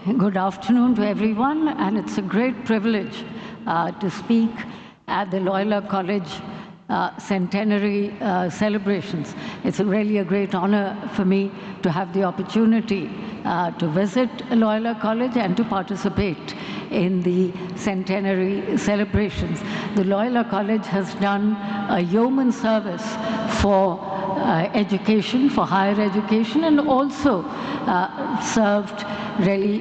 Good afternoon to everyone, and it's a great privilege to speak at the Loyola College centenary celebrations. It's really a great honor for me to have the opportunity to visit Loyola College and to participate in the centenary celebrations. The Loyola College has done a yeoman service for education, for higher education, and also served, really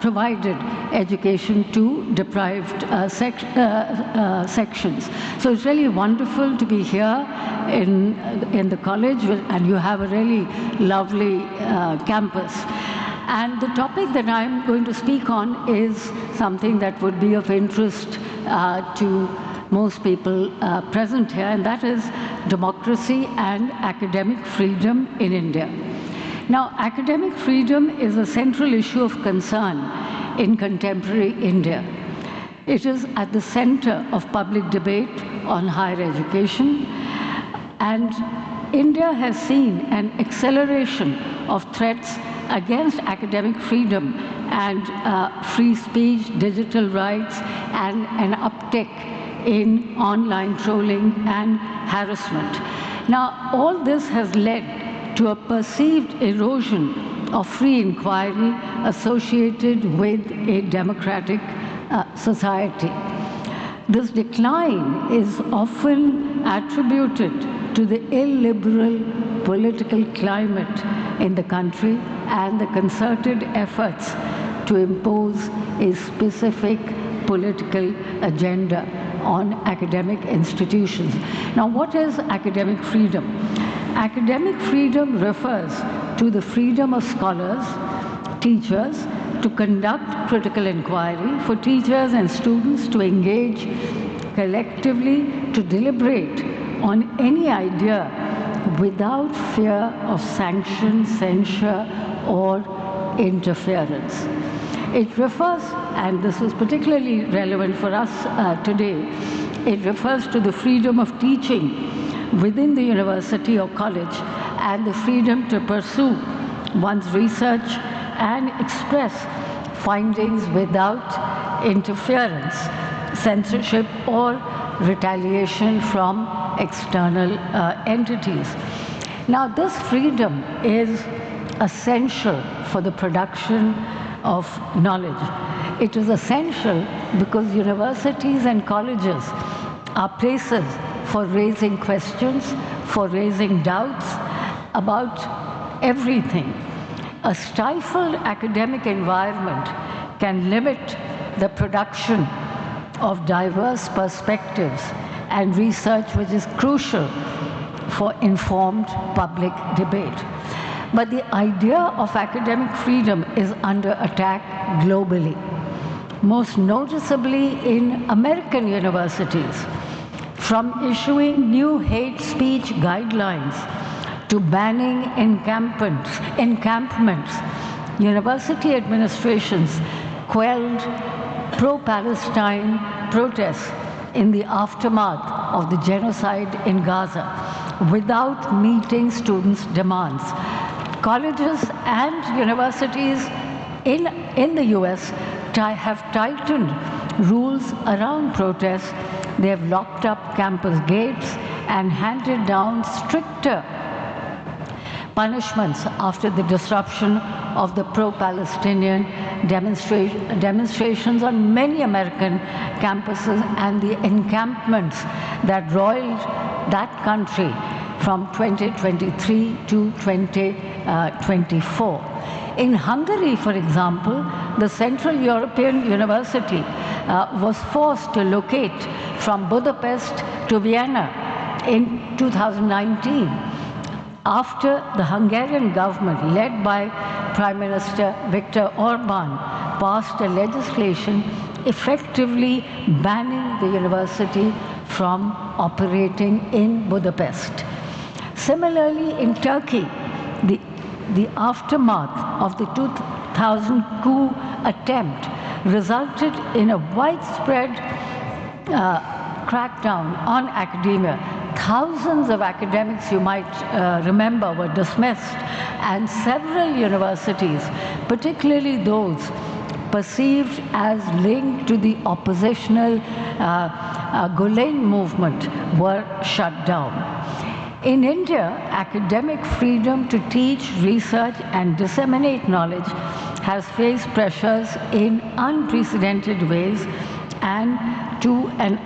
provided education to deprived sections. So it's really wonderful to be here in the college, and you have a really lovely campus. And the topic that I'm going to speak on is something that would be of interest to most people present here, and that is democracy and academic freedom in India. Now, academic freedom is a central issue of concern in contemporary India. It is at the center of public debate on higher education, and India has seen an acceleration of threats against academic freedom and free speech, digital rights, and an uptick in online trolling and harassment. Now, all this has led to a perceived erosion of free inquiry associated with a democratic society. This decline is often attributed to the illiberal political climate in the country and the concerted efforts to impose a specific political agenda on academic institutions. Now, what is academic freedom? Academic freedom refers to the freedom of scholars, teachers, to conduct critical inquiry, for teachers and students to engage collectively, to deliberate on any idea without fear of sanction, censure, or interference. It refers, and this is particularly relevant for us today, it refers to the freedom of teaching within the university or college and the freedom to pursue one's research and express findings without interference, censorship, or retaliation from external entities. Now, this freedom is essential for the production of knowledge. It is essential because universities and colleges are places for raising questions, for raising doubts about everything. A stifled academic environment can limit the production of diverse perspectives and research, which is crucial for informed public debate. But the idea of academic freedom is under attack globally, most noticeably in American universities. From issuing new hate speech guidelines to banning encampments, university administrations quelled pro-Palestine protests in the aftermath of the genocide in Gaza without meeting students' demands. Colleges and universities in the US have tightened rules around protests. They have locked up campus gates and handed down stricter punishments after the disruption of the pro-Palestinian demonstrations on many American campuses and the encampments that roiled that country from 2023 to 2024. In Hungary, for example, the Central European University was forced to locate from Budapest to Vienna in 2019 after the Hungarian government, led by Prime Minister Viktor Orban, passed a legislation effectively banning the university from operating in Budapest. Similarly, in Turkey, the aftermath of the 2000 coup attempt resulted in a widespread crackdown on academia, thousands of academics, you might remember, were dismissed, and several universities, particularly those perceived as linked to the oppositional Gulen movement, were shut down. In India, academic freedom to teach, research, and disseminate knowledge has faced pressures in unprecedented ways and to an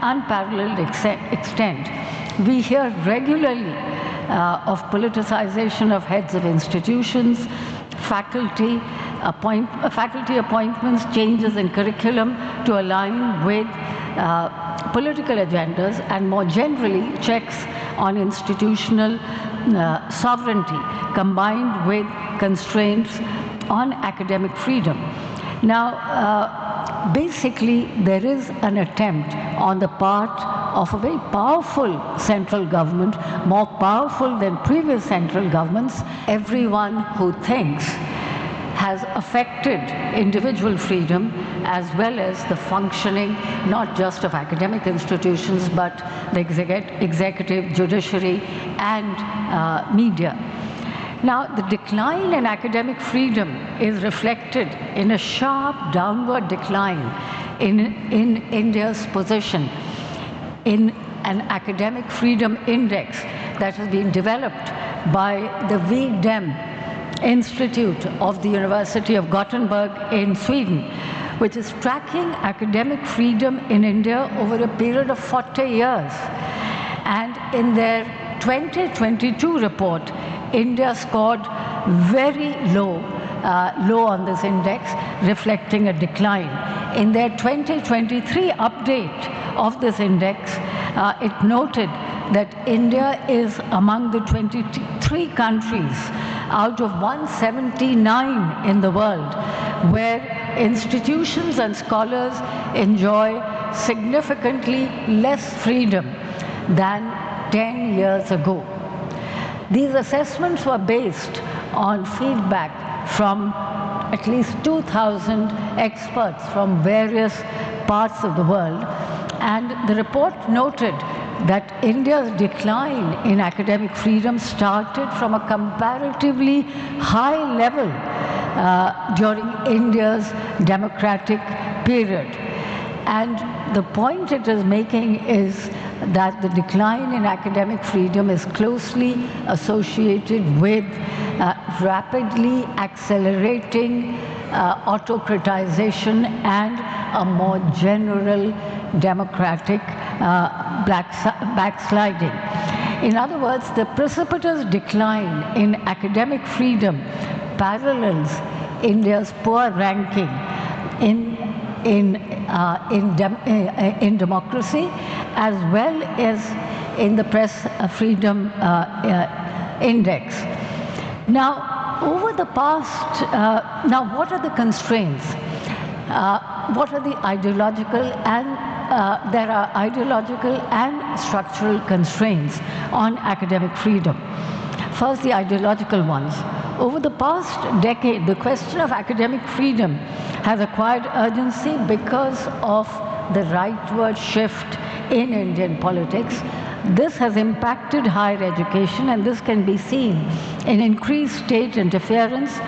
unparalleled extent. We hear regularly of politicization of heads of institutions, faculty appointments, changes in curriculum to align with political agendas, and more generally, checks on institutional sovereignty combined with constraints on academic freedom. Now, basically, there is an attempt on the part of a very powerful central government, more powerful than previous central governments. Everyone who thinks has affected individual freedom as well as the functioning not just of academic institutions but the executive, judiciary, and media. Now, the decline in academic freedom is reflected in a sharp downward decline in India's position in an academic freedom index that has been developed by the VDEM Institute of the University of Gothenburg in Sweden, which is tracking academic freedom in India over a period of 40 years. And in their 2022 report, India scored very low on this index, reflecting a decline. In their 2023 update of this index, it noted that India is among the 23 countries out of 179 in the world where institutions and scholars enjoy significantly less freedom than 10 years ago. These assessments were based on feedback from at least 2,000 experts from various parts of the world, and the report noted that India's decline in academic freedom started from a comparatively high level during India's democratic period. And the point it is making is that the decline in academic freedom is closely associated with rapidly accelerating autocratization and a more general democratic backsliding. In other words, the precipitous decline in academic freedom parallels India's poor ranking in democracy as well as in the press freedom index. Now, over the past, now what are the constraints? What are the ideological and there are ideological and structural constraints on academic freedom. First, the ideological ones. Over the past decade, the question of academic freedom has acquired urgency because of the rightward shift in Indian politics. This has impacted higher education, and this can be seen in increased state interference,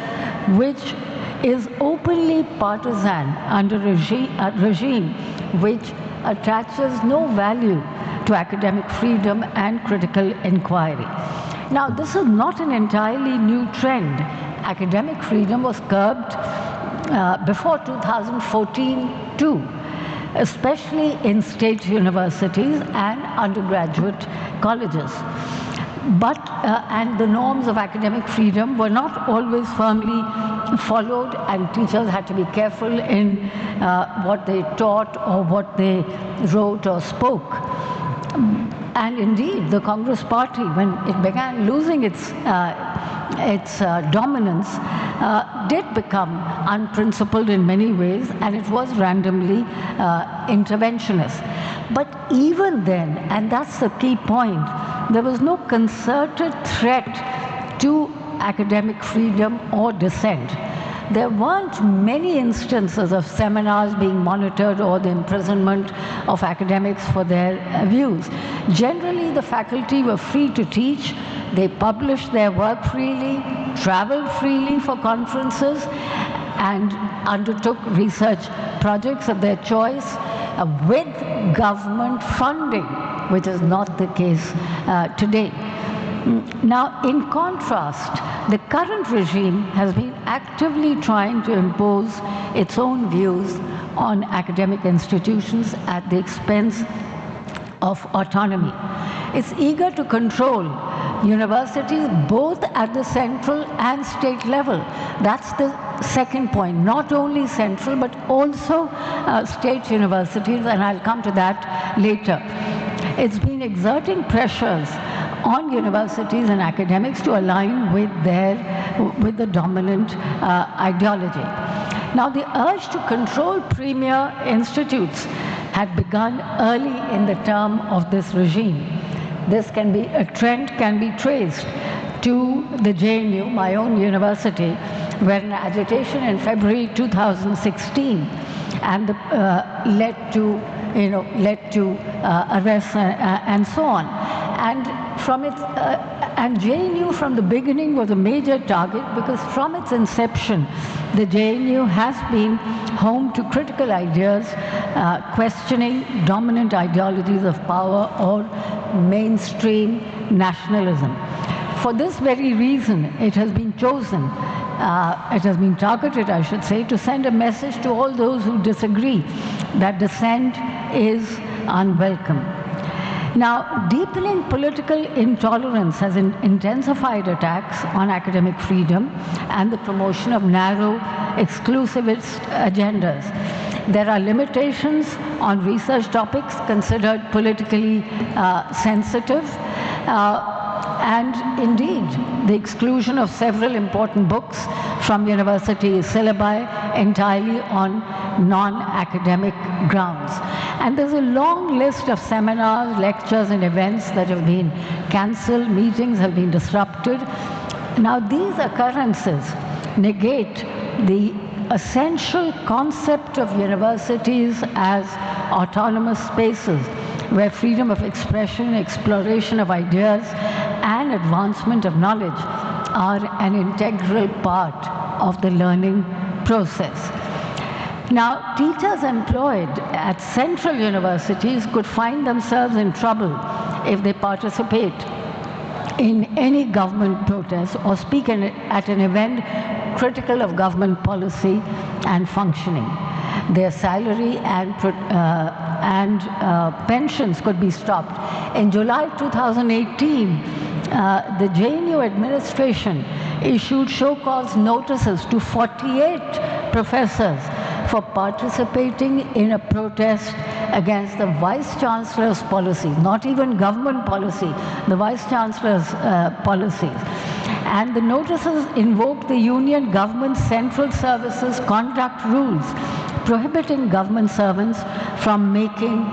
which is openly partisan under a regime which attaches no value to academic freedom and critical inquiry. Now, this is not an entirely new trend. Academic freedom was curbed before 2014 too, especially in state universities and undergraduate colleges. But, and the norms of academic freedom were not always firmly followed, and teachers had to be careful in what they taught or what they wrote or spoke. And indeed, the Congress Party, when it began losing its dominance, did become unprincipled in many ways, and it was randomly interventionist. But even then, and that's the key point, there was no concerted threat to academic freedom or dissent. there weren't many instances of seminars being monitored or the imprisonment of academics for their views. Generally, the faculty were free to teach. They published their work freely, traveled freely for conferences, and undertook research projects of their choice with government funding, which is not the case today. Now, in contrast, the current regime has been actively trying to impose its own views on academic institutions at the expense of autonomy. It's eager to control universities both at the central and state level. That's the second point, not only central but also state universities, and I'll come to that later. It's been exerting pressures on universities and academics to align with the dominant ideology. Now, the urge to control premier institutes had begun early in the term of this regime. A trend can be traced to the JNU, my own university, where an agitation in February 2016 and led to arrests and so on. And JNU from the beginning was a major target because from its inception, the JNU has been home to critical ideas, questioning dominant ideologies of power or mainstream nationalism. For this very reason, it has been chosen, it has been targeted, I should say, to send a message to all those who disagree that dissent is unwelcome. Now, deepening political intolerance has intensified attacks on academic freedom and the promotion of narrow, exclusivist agendas. There are limitations on research topics considered politically sensitive, and indeed, the exclusion of several important books from university syllabi entirely on non-academic grounds. And there's a long list of seminars, lectures, and events that have been cancelled, meetings have been disrupted. Now, these occurrences negate the essential concept of universities as autonomous spaces where freedom of expression, exploration of ideas, and advancement of knowledge are an integral part of the learning process. Now, teachers employed at central universities could find themselves in trouble if they participate in any government protest or speak at an event critical of government policy and functioning. Their salary and pensions could be stopped. In July 2018, the JNU administration issued show-cause notices to 48 professors for participating in a protest against the Vice-Chancellor's policy, not even government policy, the Vice-Chancellor's policies. And the notices invoked the Union Government Central Services Conduct Rules, prohibiting government servants from making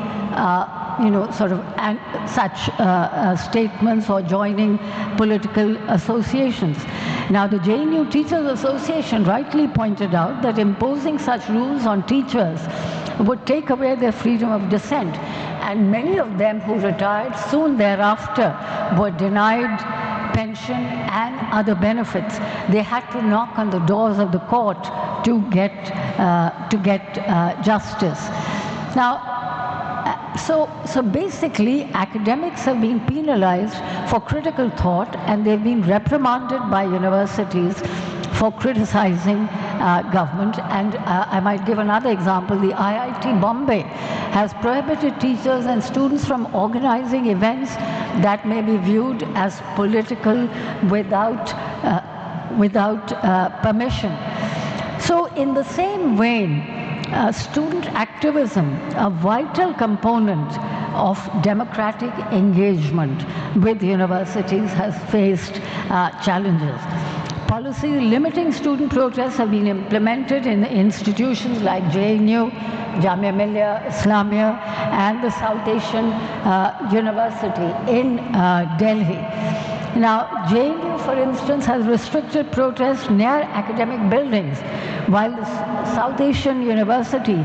such statements or joining political associations. Now, the JNU Teachers Association rightly pointed out that imposing such rules on teachers would take away their freedom of dissent, and many of them who retired soon thereafter were denied pension and other benefits. They had to knock on the doors of the court to get justice. Now, so basically, academics have been penalized for critical thought, and they've been reprimanded by universities for criticizing government. And I might give another example. The IIT Bombay has prohibited teachers and students from organizing events that may be viewed as political without permission. So in the same vein, student activism, a vital component of democratic engagement with universities, has faced challenges. Policies limiting student protests have been implemented in institutions like JNU, Jamia Millia Islamia, and the South Asian University in Delhi. Now, JNU, for instance, has restricted protests near academic buildings, while the South Asian University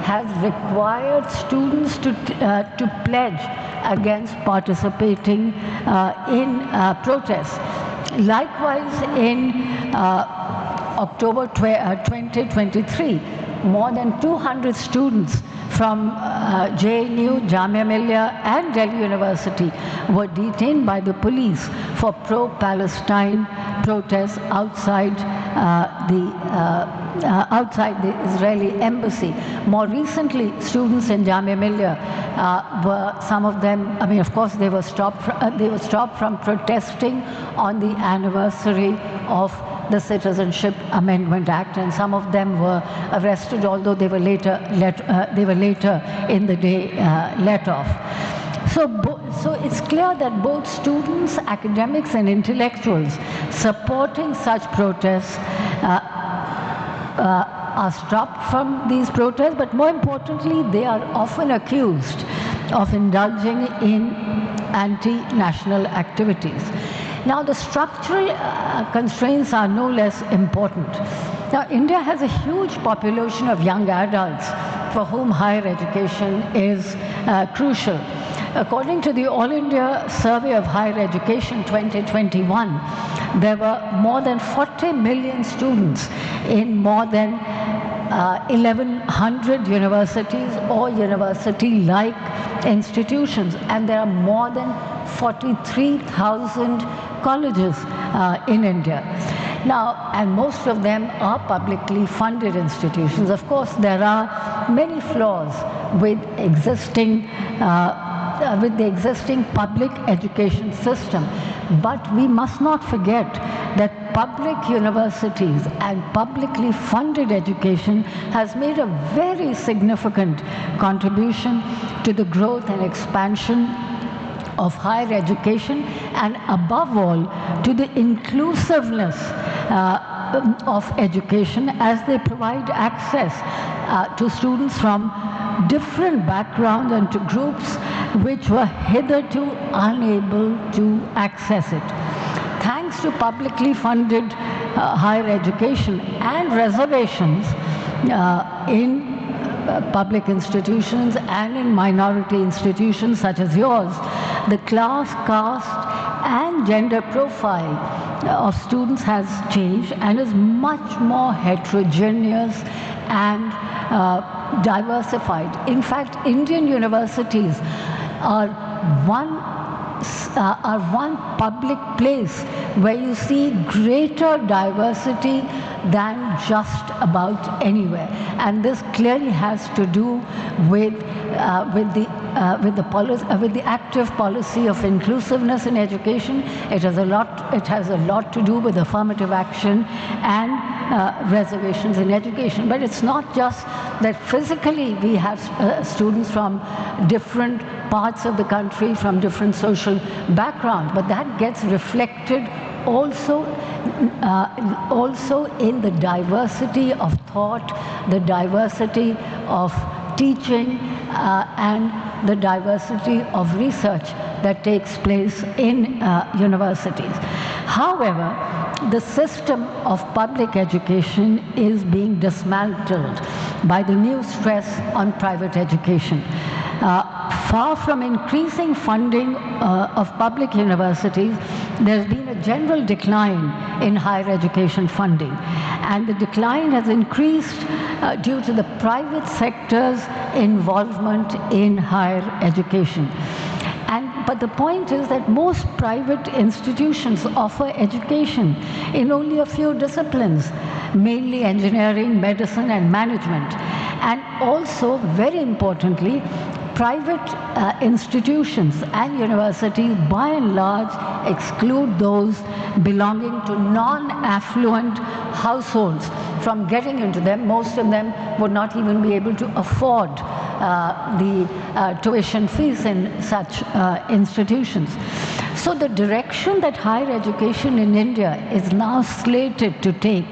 has required students to pledge against participating in protests. Likewise, in October 2023, more than 200 students from JNU, Jamia Millia and Delhi University were detained by the police for pro-Palestine protests outside the Israeli embassy. More recently, students in Jamia Millia some of them, I mean, of course, they were stopped from protesting on the anniversary of the Citizenship Amendment Act, and some of them were arrested, although they were later in the day let off. So it's clear that both students, academics, and intellectuals supporting such protests are stopped from these protests, but more importantly, they are often accused of indulging in anti-national activities. Now, the structural constraints are no less important. Now, India has a huge population of young adults for whom higher education is crucial. According to the All India Survey of Higher Education 2021, there were more than 40 million students in more than 1,100 universities or university-like institutions, and there are more than 43,000 colleges in India. Now, and most of them are publicly funded institutions. Of course, there are many flaws with the existing public education system, but we must not forget that public universities and publicly funded education has made a very significant contribution to the growth and expansion of higher education, and above all, to the inclusiveness of education, as they provide access to students from different backgrounds and to groups which were hitherto unable to access it. Thanks to publicly funded higher education and reservations in public institutions and in minority institutions such as yours, the class, caste, and gender profile of students has changed and is much more heterogeneous and diversified. In fact, Indian universities are one public place where you see greater diversity than just about anywhere, and this clearly has to do with the active policy of inclusiveness in education. It has a lot to do with affirmative action and reservations in education. But it's not just that physically we have students from different parts of the country, from different social backgrounds, but that gets reflected also in the diversity of thought, the diversity of teaching, and the diversity of research that takes place in universities. However, the system of public education is being dismantled by the new stress on private education. Far from increasing funding of public universities, there's been a general decline in higher education funding. And the decline has increased due to the private sector's involvement in higher education. But the point is that most private institutions offer education in only a few disciplines, mainly engineering, medicine, and management. And also, very importantly, private institutions and universities, by and large, exclude those belonging to non-affluent households from getting into them. Most of them would not even be able to afford the tuition fees in such institutions. So the direction that higher education in India is now slated to take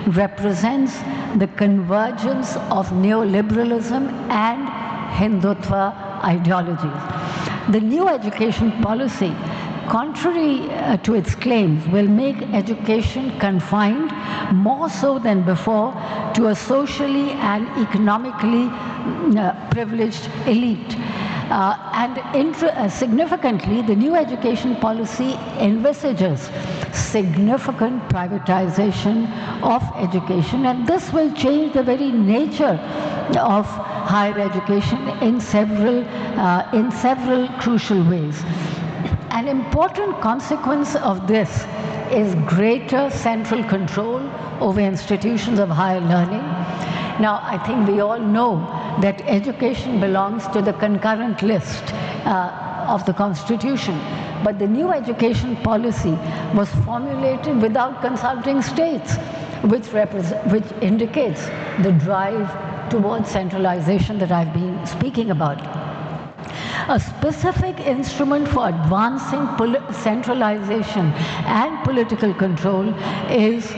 represents the convergence of neoliberalism and Hindutva ideologies. The new education policy contrary to its claims, will make education confined more so than before to a socially and economically privileged elite. Significantly, the new education policy envisages significant privatization of education, and this will change the very nature of higher education in several crucial ways. An important consequence of this is greater central control over institutions of higher learning. Now, I think we all know that education belongs to the concurrent list of the Constitution, but the new education policy was formulated without consulting states, which indicates the drive towards centralization that I've been speaking about. A specific instrument for advancing centralization and political control is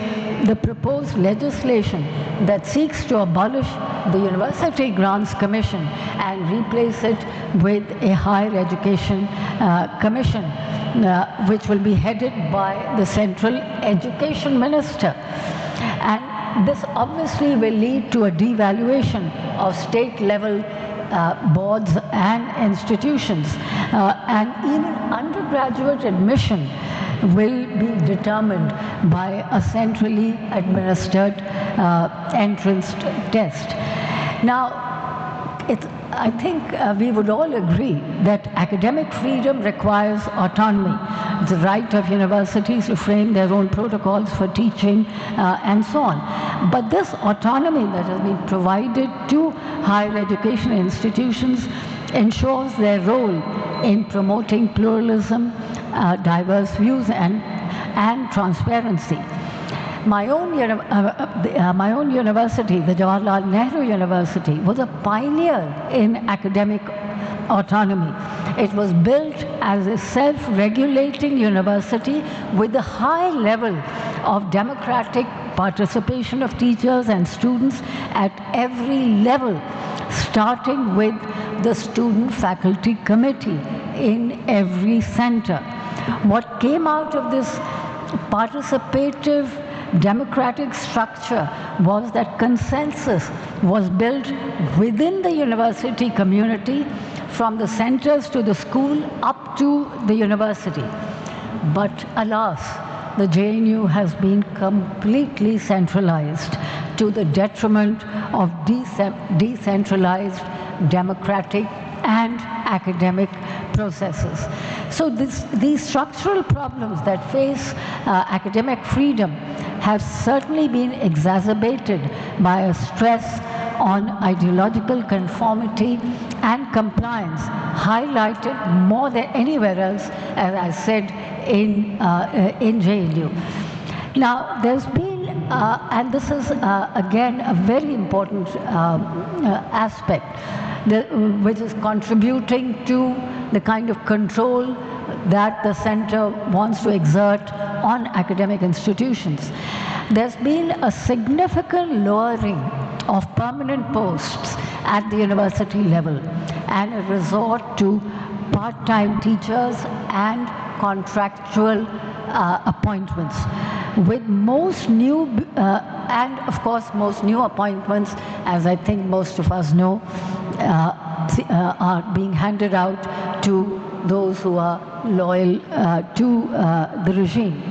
the proposed legislation that seeks to abolish the University Grants Commission and replace it with a higher education commission, which will be headed by the Central Education Minister. And this obviously will lead to a devaluation of state-level boards and institutions, and even undergraduate admission will be determined by a centrally administered entrance test. Now, I think we would all agree that academic freedom requires autonomy, the right of universities to frame their own protocols for teaching and so on. But this autonomy that has been provided to higher education institutions ensures their role in promoting pluralism, diverse views, and transparency. My own university, the Jawaharlal Nehru University, was a pioneer in academic autonomy. It was built as a self-regulating university with a high level of democratic participation of teachers and students at every level, starting with the student-faculty committee in every center. What came out of this participative democratic structure was that consensus was built within the university community, from the centers to the school up to the university. But alas, the JNU has been completely centralized to the detriment of decentralized democratic and academic processes. So these structural problems that face academic freedom have certainly been exacerbated by a stress on ideological conformity and compliance, highlighted more than anywhere else, as I said, in JNU. Now, there's been, and this is again a very important aspect, which is contributing to the kind of control that the center wants to exert on academic institutions. There's been a significant lowering of permanent posts at the university level and a resort to part-time teachers and contractual appointments, with most new and of course most new appointments, as I think most of us know, are being handed out to those who are loyal to the regime.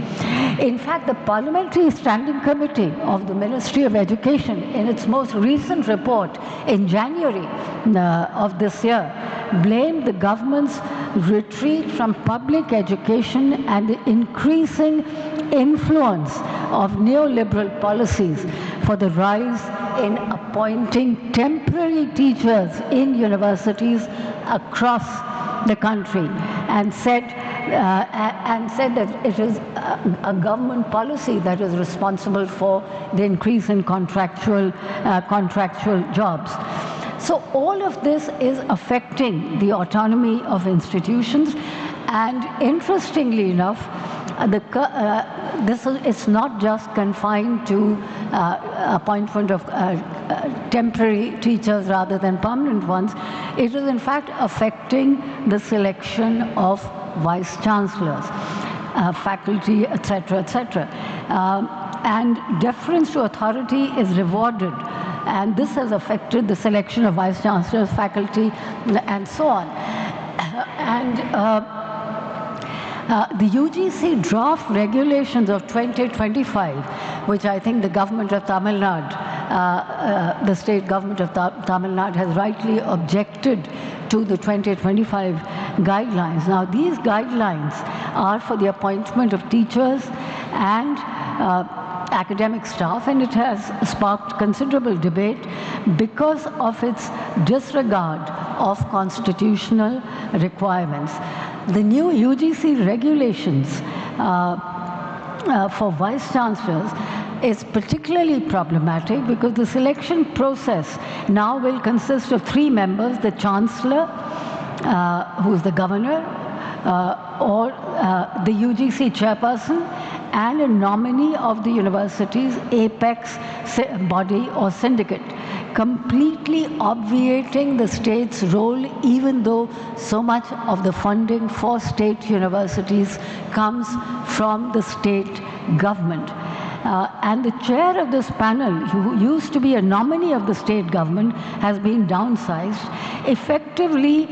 In fact, the Parliamentary Standing Committee of the Ministry of Education, in its most recent report in January of this year, blamed the government's retreat from public education and the increasing influence of neoliberal policies for the rise in appointing temporary teachers in universities across the country, and said that it is a government policy that is responsible for the increase in contractual jobs. So all of this is affecting the autonomy of institutions, and interestingly enough, it's not just confined to appointment of temporary teachers rather than permanent ones. It is in fact affecting the selection of vice chancellors, faculty, etc., etc. And deference to authority is rewarded, and this has affected the selection of vice chancellors, faculty, and so on. And the UGC draft regulations of 2025, which I think the government of Tamil Nadu, the state government of Tamil Nadu has rightly objected to the 2025 guidelines. Now, these guidelines are for the appointment of teachers and academic staff, and it has sparked considerable debate because of its disregard of constitutional requirements. The new UGC regulations for vice chancellors is particularly problematic because the selection process now will consist of 3 members: the chancellor, who is the governor, or the UGC chairperson, and a nominee of the university's apex body or syndicate, completely obviating the state's role, even though so much of the funding for state universities comes from the state government. And the chair of this panel, who used to be a nominee of the state government, has been downsized. Effectively,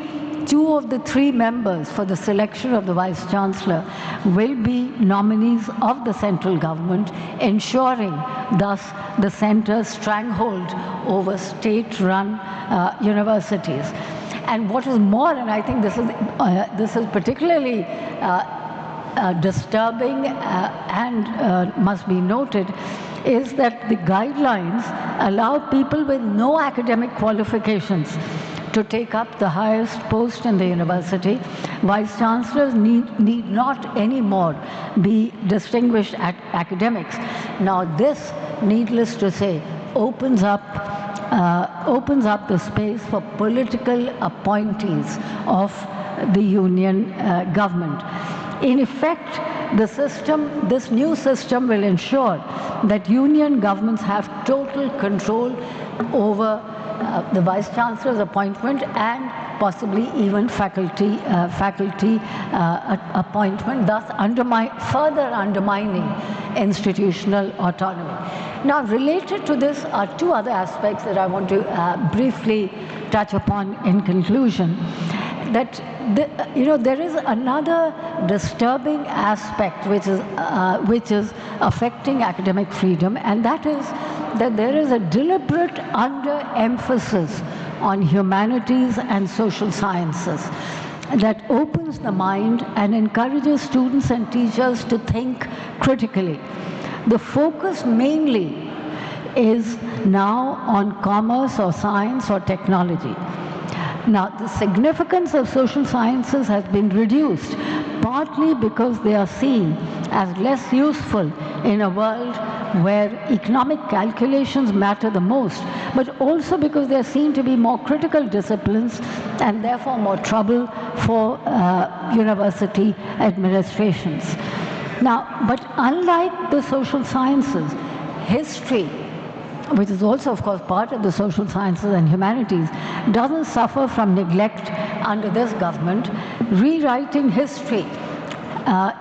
2 of the 3 members for the selection of the vice chancellor will be nominees of the central government, ensuring thus the centre's stranglehold over state-run universities. And what is more, and I think this is particularly disturbing and must be noted, is that the guidelines allow people with no academic qualifications to take up the highest post in the university. Vice chancellors need not anymore be distinguished academics. Now, this, needless to say, opens up the space for political appointees of the union government. In effect, this new system will ensure that union governments have total control over the vice chancellor's appointment and possibly even faculty appointment, thus further undermining institutional autonomy. Now, related to this are 2 other aspects that I want to briefly touch upon in conclusion. That there is another disturbing aspect which is affecting academic freedom, and that is that there is a deliberate underemphasis on humanities and social sciences that opens the mind and encourages students and teachers to think critically. The focus mainly is now on commerce or science or technology. Now, the significance of social sciences has been reduced, partly because they are seen as less useful in a world where economic calculations matter the most, but also because they are seen to be more critical disciplines and therefore more trouble for university administrations. Now, but unlike the social sciences, history, which is also, of course, part of the social sciences and humanities, doesn't suffer from neglect under this government. Rewriting history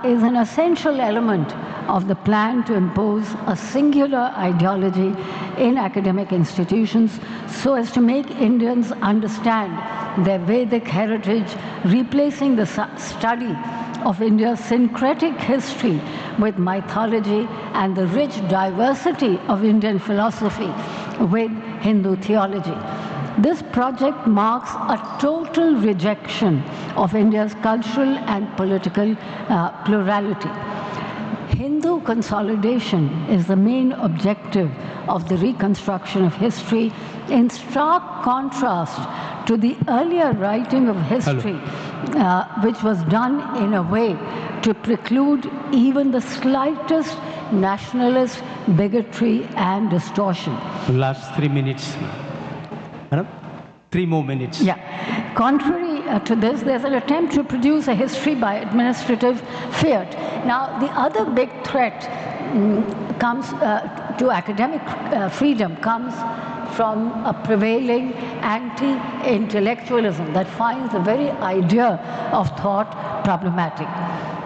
is an essential element of the plan to impose a singular ideology in academic institutions so as to make Indians understand their Vedic heritage, replacing the study of India's syncretic history with mythology and the rich diversity of Indian philosophy with Hindu theology. This project marks a total rejection of India's cultural and political plurality. Hindu consolidation is the main objective of the reconstruction of history, in stark contrast to the earlier writing of history, which was done in a way to preclude even the slightest nationalist bigotry and distortion. Last 3 minutes. Madam? 3 more minutes. Yeah. Contrary to this, there's an attempt to produce a history by administrative fiat. Now, the other big threat comes to academic freedom comes from a prevailing anti-intellectualism that finds the very idea of thought problematic.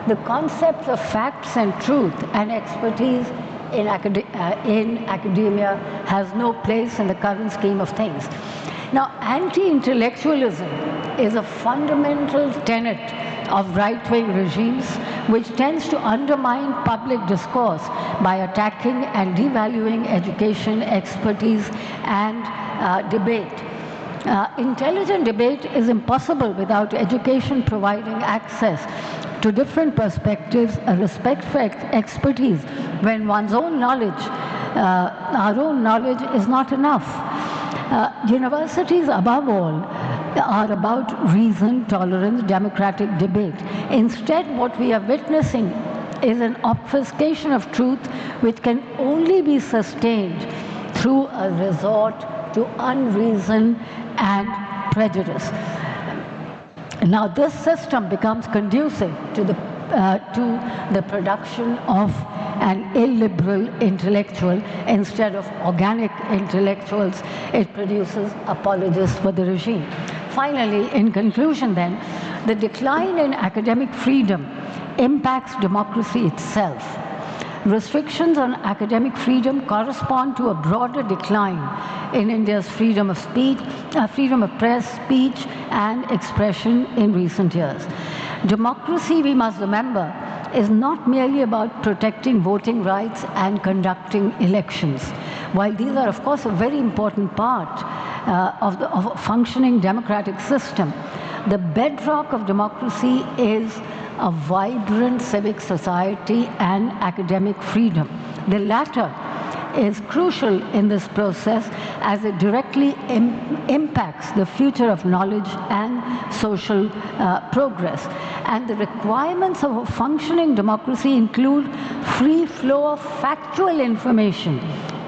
The concepts of facts and truth and expertise in academia has no place in the current scheme of things. Now, anti-intellectualism is a fundamental tenet of right-wing regimes which tends to undermine public discourse by attacking and devaluing education, expertise, and debate. Intelligent debate is impossible without education providing access to different perspectives, a respect for expertise, when one's own knowledge, our own knowledge is not enough. Universities, above all, are about reason, tolerance, democratic debate. Instead, what we are witnessing is an obfuscation of truth which can only be sustained through a resort to unreason and prejudice. Now, this system becomes conducive to the production of an illiberal intellectual instead of organic intellectuals. It produces apologists for the regime. Finally, in conclusion then, the decline in academic freedom impacts democracy itself. Restrictions on academic freedom correspond to a broader decline in India's freedom of speech, freedom of press, speech, and expression in recent years. Democracy, we must remember, is not merely about protecting voting rights and conducting elections. While these are, of course, a very important part of a functioning democratic system, the bedrock of democracy is a vibrant civic society and academic freedom. The latter is crucial in this process as it directly impacts the future of knowledge and social progress. And the requirements of a functioning democracy include free flow of factual information,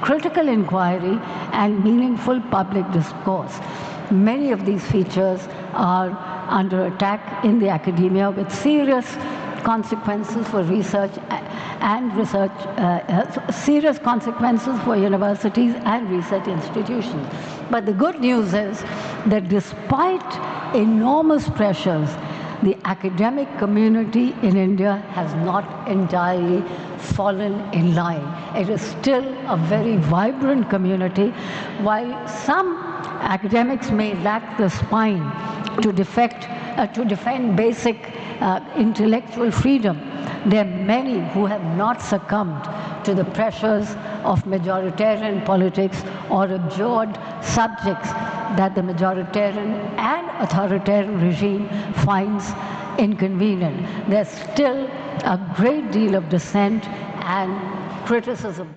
critical inquiry, and meaningful public discourse. Many of these features are under attack in the academia with serious consequences for research and research, serious consequences for universities and research institutions. But the good news is that despite enormous pressures, the academic community in India has not entirely fallen in line. It is still a very vibrant community. While some academics may lack the spine to defend basic intellectual freedom, there are many who have not succumbed to the pressures of majoritarian politics or abjured subjects that the majoritarian and authoritarian regime finds inconvenient. There's still a great deal of dissent and criticism.